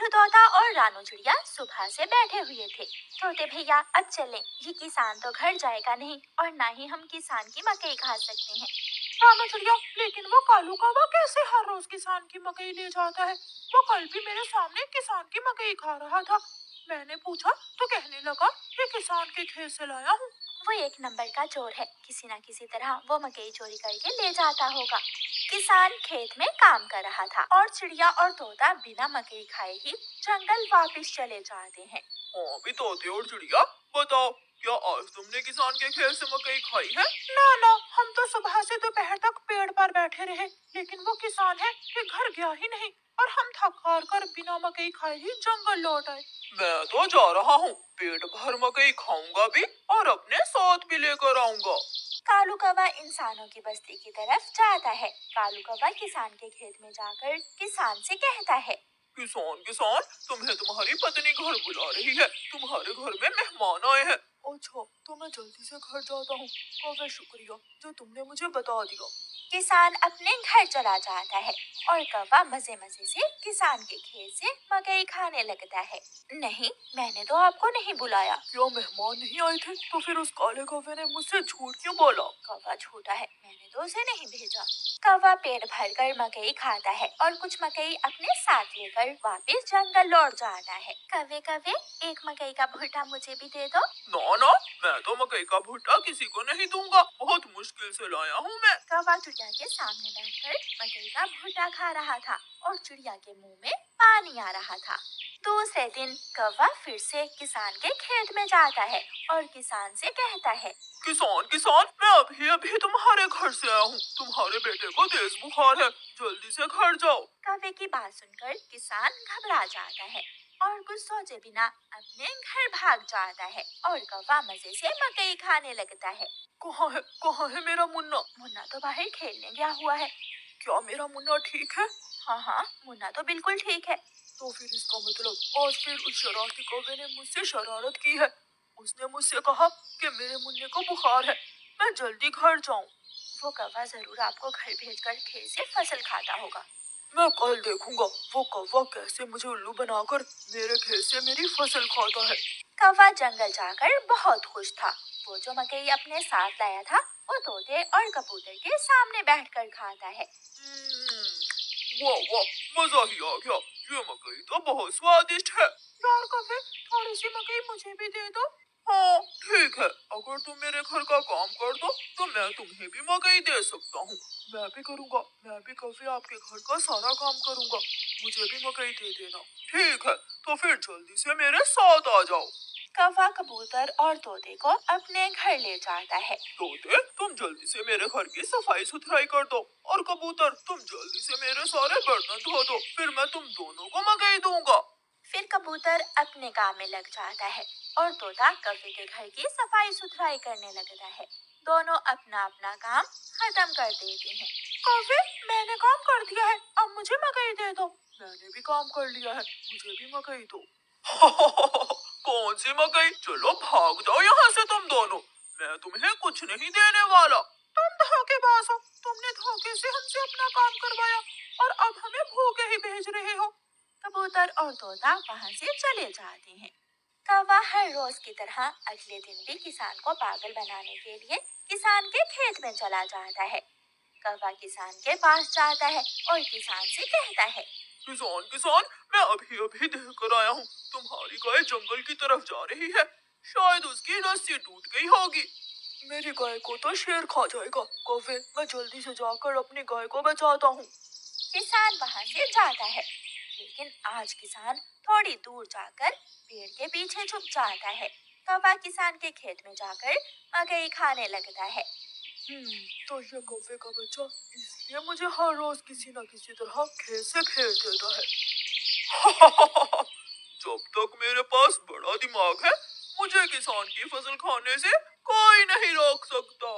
तोता और रानू चिड़िया सुबह से बैठे हुए थे। तोते भैया अब चलें, ये किसान तो घर जाएगा नहीं और ना ही हम किसान की मकई खा सकते हैं। रानू चिड़िया, लेकिन वो कालू कौवा कैसे हर रोज किसान की मकई ले जाता है? वो कल भी मेरे सामने किसान की मकई खा रहा था। मैंने पूछा तो कहने लगा ये किसान के खेत से लाया हूँ। वो एक नंबर का चोर है, किसी न किसी तरह वो मकई चोरी करके ले जाता होगा। किसान खेत में काम कर रहा था और चिड़िया और तोता बिना मकई खाए ही जंगल वापस चले जाते हैं। हाँ भी तोते और चिड़िया, बताओ क्या आज तुमने किसान के खेत से मकई खाई है? ना ना, हम तो सुबह से दोपहर तक पेड़ पर बैठे रहे, लेकिन वो किसान है कि घर गया ही नहीं और हम थक हार कर बिना मकई खाए ही जंगल लौट आए। मैं तो जा रहा हूँ, पेट भर मकई खाऊंगा भी और अपने साथ भी लेकर आऊंगा। कालू कौवा इंसानों की बस्ती की तरफ जाता है। कालू कौवा किसान के खेत में जाकर किसान से कहता है, किसान किसान, तुम्हें तुम्हारी पत्नी घर बुला रही है, तुम्हारे घर में मेहमान आए हैं। अच्छा, तो मैं जल्दी से घर जाता हूँ। काफी शुक्रिया जो तुमने मुझे बता दिया। किसान अपने घर चला जाता है और कौवा मजे मजे से किसान के खेत से मकई खाने लगता है। नहीं, मैंने तो आपको नहीं बुलाया। क्या मेहमान नहीं आए थे? तो फिर उस काले कौवे ने मुझसे झूठ क्यों बोला? कौवा झूठा है, मैंने तो उसे नहीं भेजा। कौवा पेट भरकर मकई खाता है और कुछ मकई अपने साथ लेकर वापस जंगल लौट जाता है। कौवे कौवे, एक मकई का भुट्टा मुझे भी दे दो। ना ना, मैं तो मकई का भुट्टा किसी को नहीं दूंगा, बहुत मुश्किल से लाया हूँ मैं। कौवा चिड़िया के सामने बैठकर मकई का भुट्टा खा रहा था और चिड़िया के मुंह में पानी आ रहा था। दूसरे दिन कौवा फिर से किसान के खेत में जाता है और किसान से कहता है, किसान किसान, मैं अभी अभी तुम्हारे घर से आया हूँ, तुम्हारे बेटे को तेज बुखार है, जल्दी से घर जाओ। कौवे की बात सुनकर किसान घबरा जाता है और कुछ सोचे बिना अपने घर भाग जाता है और कौवा मजे से मकई खाने लगता है। कहाँ है मेरा मुन्ना? मुन्ना तो बाहर खेलने गया हुआ है। क्या मेरा मुन्ना ठीक है? हाँ हाँ, मुन्ना तो बिल्कुल ठीक है। तो फिर इसका मतलब आज फिर उस शरारती कौवे ने मुझसे शरारत की है। उसने मुझसे कहा कि मेरे मुन्ने को बुखार है, मैं जल्दी घर जाऊं। वो कौवा जरूर आपको घर भेजकर खेत से फसल खाता होगा। मैं कल देखूंगा वो कौवा कैसे मुझे उल्लू बनाकर मेरे खेत से मेरी फसल खाता है। कौवा जंगल जाकर बहुत खुश था। वो जो मकई अपने साथ लाया था वो तोते और कबूतर के सामने बैठकर खाता है। वाह वाह, मजा ही आ गया, ये मकई तो बहुत स्वादिष्ट है। यार कौवे, थोड़ी सी मकई मुझे भी दे दो। हाँ ठीक है, अगर तुम मेरे घर का काम कर दो तो मैं तुम्हें भी मकई दे सकता हूँ। मैं भी करूँगा, मैं भी कभी आपके घर का सारा काम करूँगा, मुझे भी मकई दे देना। ठीक है, तो फिर जल्दी से मेरे साथ आ जाओ। कौवा कबूतर और तोते को अपने घर ले जाता है। तोते, तुम जल्दी से मेरे घर की सफाई सुथराई कर दो और कबूतर तुम जल्दी से मेरे सारे बर्तन धो दो, फिर मैं तुम दोनों को मकई दूंगा। फिर कबूतर अपने काम में लग जाता है और तोता कौवे के घर की सफाई सुथराई करने लगता है। दोनों अपना अपना काम खत्म कर देते हैं। कौवे, मैंने काम कर दिया है, अब मुझे मकई दे दो। मैंने भी काम कर लिया है, मुझे भी मकई दो। कौन सी मकई? चलो भाग जाओ यहाँ से तुम दोनों, मैं तुम्हें कुछ नहीं देने वाला। तुम धोखेबाज हो, तुमने धोखे से हमसे अपना काम करवाया और अब हमें भूखे ही भेज रहे हो। कबूतर और तोता वहाँ से चले जाते हैं। कौवा हर रोज की तरह अगले दिन भी किसान को पागल बनाने के लिए किसान के खेत में चला जाता है। कौवा किसान के पास जाता है और किसान से कहता है, किसान किसान, मैं अभी अभी देख कर आया हूँ, तुम्हारी गाय जंगल की तरफ जा रही है, शायद उसकी रस्सी टूट गई होगी। मेरी गाय को तो शेर खा जाएगा। कौवे, मैं जल्दी से जाकर अपनी गाय को बचाता हूँ। किसान वहाँ से जाता है, लेकिन आज किसान थोड़ी दूर जाकर पेड़ के पीछे छुप जाता है। कौवा किसान के खेत में जाकर मकई खाने लगता है। तो ये कौवे का बच्चा इसलिए मुझे हर रोज किसी न किसी तरह खेत से भेज देता है। जब तक मेरे पास बड़ा दिमाग है, मुझे किसान की फसल खाने से कोई नहीं रोक सकता।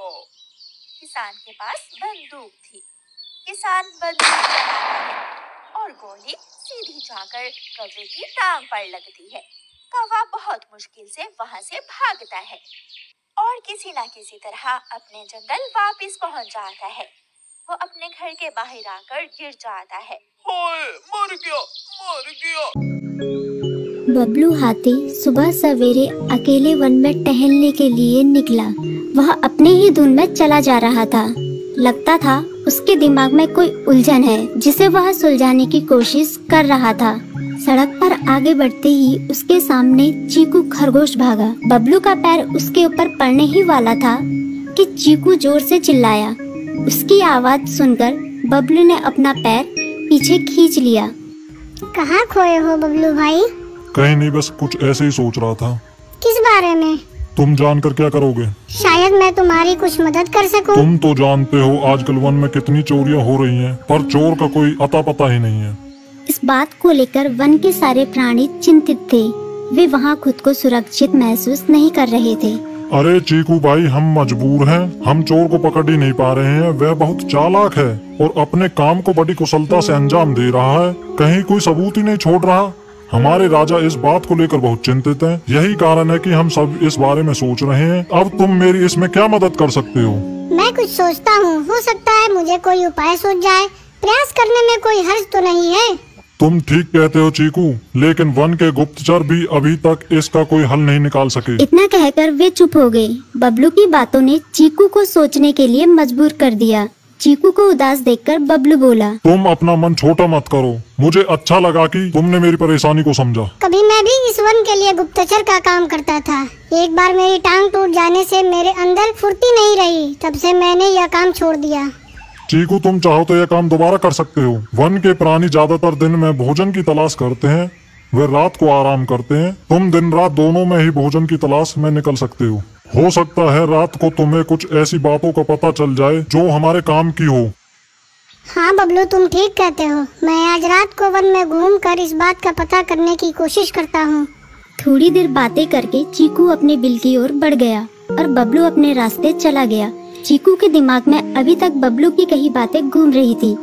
किसान के पास बंदूक थी। किसान बंदूक चलाता है और गोली सीधी जाकर कौवे की टांग पर लगती है। कौवा बहुत मुश्किल से वहाँ से भागता है और किसी न किसी तरह अपने जंगल वापस पहुँच जाता है। वो अपने घर के बाहर आकर गिर जाता है। हाय, मर गया, मर गया। बबलू हाथी सुबह सवेरे अकेले वन में टहलने के लिए निकला। वह अपने ही धुन में चला जा रहा था। लगता था उसके दिमाग में कोई उलझन है जिसे वह सुलझाने की कोशिश कर रहा था। सड़क पर आगे बढ़ते ही उसके सामने चीकू खरगोश भागा। बबलू का पैर उसके ऊपर पड़ने ही वाला था कि चीकू जोर से चिल्लाया। उसकी आवाज सुनकर बबलू ने अपना पैर पीछे खींच लिया। कहाँ खोए हो बबलू भाई? कहीं नहीं, बस कुछ ऐसे ही सोच रहा था। किस बारे में? तुम जानकर क्या करोगे? शायद मैं तुम्हारी कुछ मदद कर सकूं। तुम तो जानते हो आजकल वन में कितनी चोरियां हो रही हैं, पर चोर का कोई अता पता ही नहीं है। इस बात को लेकर वन के सारे प्राणी चिंतित थे। वे वहाँ खुद को सुरक्षित महसूस नहीं कर रहे थे। अरे चीकू भाई, हम मजबूर हैं। हम चोर को पकड़ ही नहीं पा रहे हैं। वह बहुत चालाक है और अपने काम को बड़ी कुशलता से अंजाम दे रहा है। कहीं कोई सबूत ही नहीं छोड़ रहा। हमारे राजा इस बात को लेकर बहुत चिंतित हैं। यही कारण है कि हम सब इस बारे में सोच रहे हैं। अब तुम मेरी इसमें क्या मदद कर सकते हो? मैं कुछ सोचता हूँ, हो सकता है मुझे कोई उपाय सूझ जाए। प्रयास करने में कोई हर्ज तो नहीं है। तुम ठीक कहते हो चीकू, लेकिन वन के गुप्तचर भी अभी तक इसका कोई हल नहीं निकाल सके। इतना कहकर वे चुप हो गए। बबलू की बातों ने चीकू को सोचने के लिए मजबूर कर दिया। चीकू को उदास देखकर बबलू बोला, तुम अपना मन छोटा मत करो। मुझे अच्छा लगा कि तुमने मेरी परेशानी को समझा। कभी मैं भी इस वन के लिए गुप्तचर का काम करता था। एक बार मेरी टांग टूट जाने से मेरे अंदर फुर्ती नहीं रही। तब से मैंने यह काम छोड़ दिया। चीकू, तुम चाहो तो यह काम दोबारा कर सकते हो। वन के प्राणी ज्यादातर दिन में भोजन की तलाश करते हैं, वे रात को आराम करते हैं। तुम दिन रात दोनों में ही भोजन की तलाश में निकल सकते हो सकता है रात को तुम्हें कुछ ऐसी बातों का पता चल जाए जो हमारे काम की हो। हाँ बबलू, तुम ठीक कहते हो। मैं आज रात को वन में घूमकर इस बात का पता करने की कोशिश करता हूँ। थोड़ी देर बातें करके चीकू अपने बिल की ओर बढ़ गया और बबलू अपने रास्ते चला गया। चीकू के दिमाग में अभी तक बबलू की कही बातें घूम रही थी।